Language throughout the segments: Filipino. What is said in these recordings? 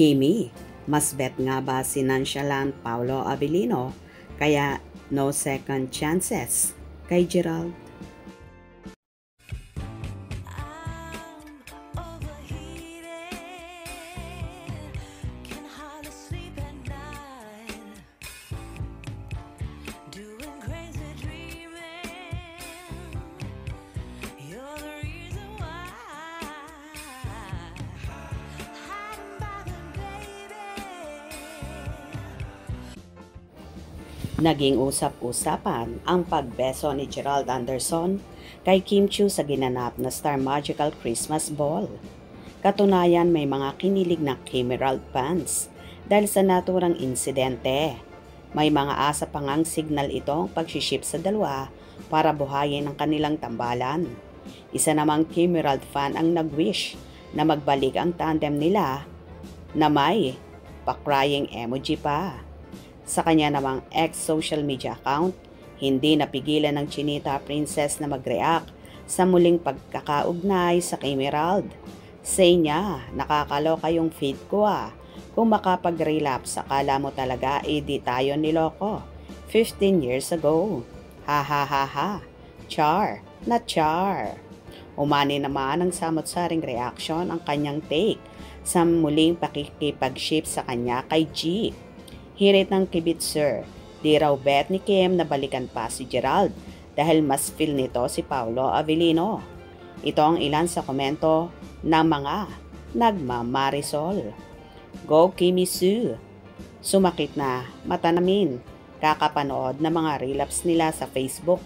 Kimi, mas bet nga ba si nonchalant Paolo Avellino kaya no second chances kay Gerald? Naging usap-usapan ang pagbeso ni Gerald Anderson kay Kim Chiu sa ginanap na Star Magical Christmas Ball. Katunayan may mga kinilig na Kim Gerald fans dahil sa naturang insidente. May mga asa pangang signal itong pagsiship sa dalawa para buhayin ang kanilang tambalan. Isa namang Kim Gerald fan ang nag-wish na magbalik ang tandem nila na may pa-crying emoji pa. Sa kanya namang ex-social media account, hindi napigilan ng Chinita Princess na mag-react sa muling pagkakaugnay sa Kim Gerald. Say niya, nakakaloka yung feed ko ah. Kung makapag-relapse, akala mo talaga di tayo niloko. 15 years ago. Ha ha ha ha. Char, na char. Umani naman ang samot-saring reaction ang kanyang take sa muling pakikipag-ship sa kanya kay G. Hirit ng kibitser, di raw bet ni Kim na balikan pa si Gerald dahil mas feel nito si Paolo Avellino. Ito ang ilan sa komento ng mga nagmamarisol. Go Kimi Sue! Sumakit na mata namin kakapanood ng mga relapse nila sa Facebook,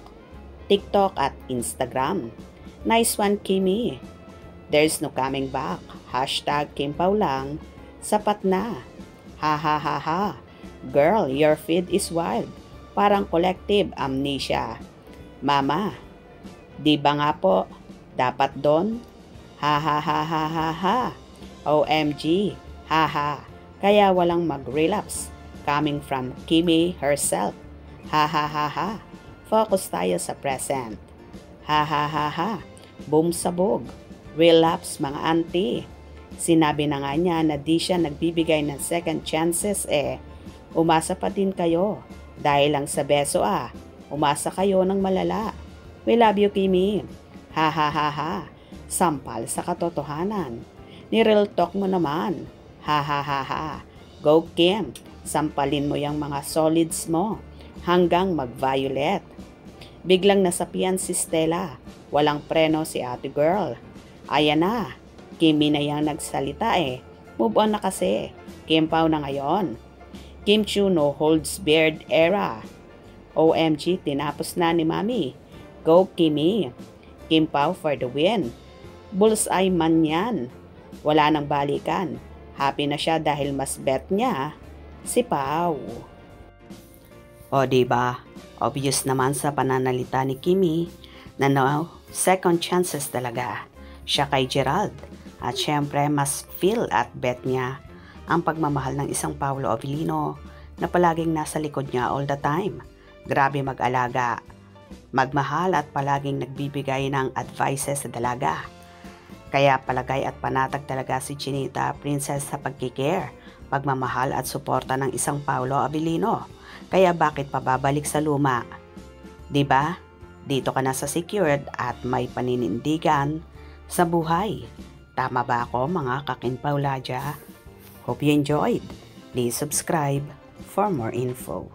TikTok at Instagram. Nice one Kimi! There's no coming back. Hashtag Kim Pao lang. Sapat na. Ha ha ha ha. Girl, your feed is wild. Parang collective amnesia. Mama, di ba nga po, dapat doon? Ha ha ha ha ha ha. OMG, ha ha. Kaya walang mag-relapse. Coming from Kimi herself. Ha ha ha ha. Focus tayo sa present. Ha ha ha ha. Boom sabog. Relapse mga auntie. Sinabi na nga niya na di siya nagbibigay ng second chances Umasa pa din kayo. Dahil lang sa beso umasa kayo ng malala. We love you, Kimi. Ha ha ha ha. Sampal sa katotohanan. Ni-real talk mo naman. Ha ha ha ha. Go, Kim. Sampalin mo yung mga solids mo hanggang mag-violet. Biglang nasapian si Stella. Walang preno si ate girl. Ayan na. Kimi na yung nagsalita Move on na kasi. Kim Pao na ngayon. Kim Chiu no holds beard era. OMG, tinapos na ni Mami. Go Kimi. Kim Pao for the win. Bullseye man yan. Wala nang balikan. Happy na siya dahil mas bet niya si Pao. O diba, obvious naman sa pananalita ni Kimi na no second chances talaga siya kay Gerald. At syempre mas feel at bet niya ang pagmamahal ng isang Paolo Avellino na palaging nasa likod niya all the time. Grabe mag-alaga, magmahal at palaging nagbibigay ng advices sa dalaga. Kaya palagay at panatag talaga si Chinita Princess sa pagkikare, pagmamahal at suporta ng isang Paolo Avellino. Kaya bakit pa babalik sa luma? Diba? Dito ka na sa secured at may paninindigan sa buhay. Tama ba ako mga kakinpauladya? Hope you enjoyed. Please subscribe for more info.